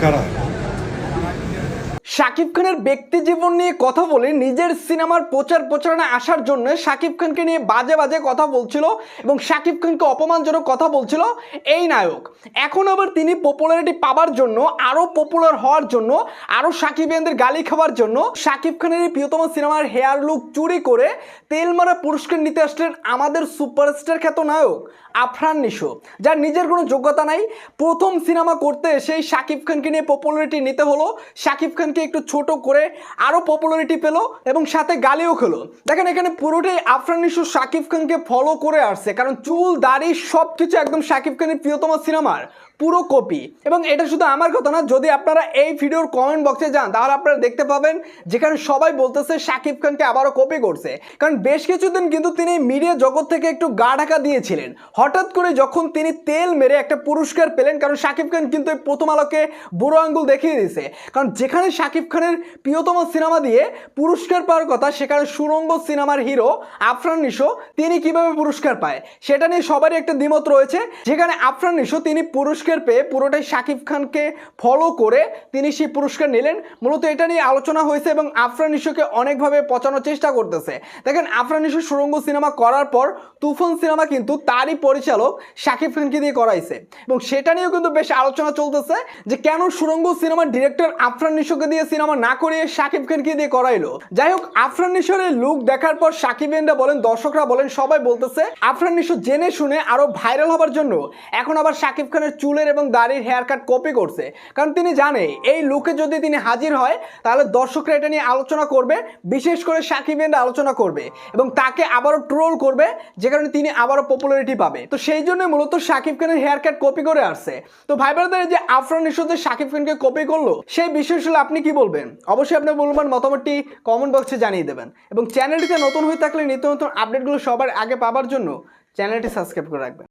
কারা? শাকিব খানের ব্যক্তি জীবন নিয়ে কথা বলে নিজের সিনেমার প্রচারণা আসার জন্য শাকিব খানকে নিয়ে বাজে বাজে কথা বলছিল এবং শাকিব খানকে অপমানজনক কথা বলছিল এই নায়ক। এখন আবার তিনি পপুলারিটি পাবার জন্য, আরো পপুলার হওয়ার জন্য, আরো শাকিবিয়ানদের গালি খাওয়ার জন্য শাকিব খানের এই প্রিয়তম সিনেমার হেয়ার লুক চুরি করে তেল মারা পুরস্কার নিতে আসলেন আমাদের সুপারস্টার খ্যাত নায়ক আফরান নিশো, যার নিজের কোনো যোগ্যতা নাই। প্রথম সিনেমা করতে এসেই শাকিব খানকে নিয়ে পপুলারিটি নিতে হলো, শাকিব খানকে একটু ছোট করে আরো পপুলারিটি পেলো এবং সাথে গালিও খেলো। দেখেন এখানে পুরোটাই আফরান নিশো শাকিব খানকে ফলো করে আসছে, কারণ চুল দাড়ি সবকিছু একদম শাকিব খানের প্রিয়তম সিনেমার পুরো কপি। এবং এটা শুধু আমার কথা না, যদি আপনারা এই ভিডিওর কমেন্ট বক্সে যান তাহলে আপনারা দেখতে পাবেন যেখানে সবাই বলতেছে শাকিব খানকে আবারও কপি করছে। কারণ বেশ কিছুদিন কিন্তু তিনি মিডিয়া জগৎ থেকে একটু গা ঢাকা দিয়েছিলেন, হঠাৎ করে যখন তিনি তেল মেরে একটা পুরস্কার পেলেন, কারণ শাকিব খান কিন্তু এই প্রথম আলোকে বুড়ো আঙ্গুল দেখিয়ে দিয়েছে। কারণ যেখানে শাকিব খানের প্রিয়তম সিনেমা দিয়ে পুরস্কার পাওয়ার কথা, সেখানে সুড়ঙ্গ সিনেমার হিরো আফরান নিশো তিনি কিভাবে পুরস্কার পায় সেটা নিয়ে সবারই একটা দ্বিমত রয়েছে। যেখানে আফরান নিশো তিনি পুরস্কার পেয়ে পুরোটাই শাকিব খানকে ফলো করে তিনি সেই পুরস্কার নিলেন, মূলত এটা নিয়ে আলোচনা হয়েছে এবং আফরান নিশোকে অনেকভাবে পচানোর চেষ্টা করতেছে। দেখেন আফরান নিশো সুড়ঙ্গ সিনেমা করার পর তুফান সিনেমা কিন্তু তারই পরিচালক শাকিব খানকে দিয়ে করাইছে এবং সেটা নিয়েও কিন্তু বেশ আলোচনা চলতেছে যে কেন সুড়ঙ্গ সিনেমার ডিরেক্টর আফরান নিশোকে দিয়ে সিনেমা না করিয়ে শাকিব খানকে দিয়ে করাইলো। যাই হোক, আফরান নিশোর এই লুক দেখার পর শাকিবিয়ানরা বলেন, দর্শকরা বলেন, সবাই বলতেছে আফরান নিশো জেনে শুনে আরো ভাইরাল হবার জন্য এখন আবার শাকিব খানের চুলের এবং দাড়ির হেয়ার কাট কপি করছে। কারণ তিনি জানে এই লুকে যদি তিনি হাজির হয় তাহলে দর্শকরা এটা নিয়ে আলোচনা করবে, বিশেষ করে শাকিবিয়ানরা আলোচনা করবে এবং তাকে আবারও ট্রোল করবে, যে কারণে তিনি আবারও পপুলারিটি পাবে। তো সেই জন্য মূলত শাকিব খানের হেয়ার কাট কপি করে আসছে। তো ভাই ব্রাদার, যে আফরান নিশো যে শাকিব খানকে কপি করলো সেই বিষয় আসলে আপনি কি বলবেন? অবশ্যই আপনার মূল্যবান মতামতটি কমেন্ট বক্সে জানিয়ে দেবেন এবং চ্যানেলটিতে নতুন হয়ে থাকলে নিত্য নতুন আপডেটগুলো সবার আগে পাবার জন্য চ্যানেলটি সাবস্ক্রাইব করে রাখবেন।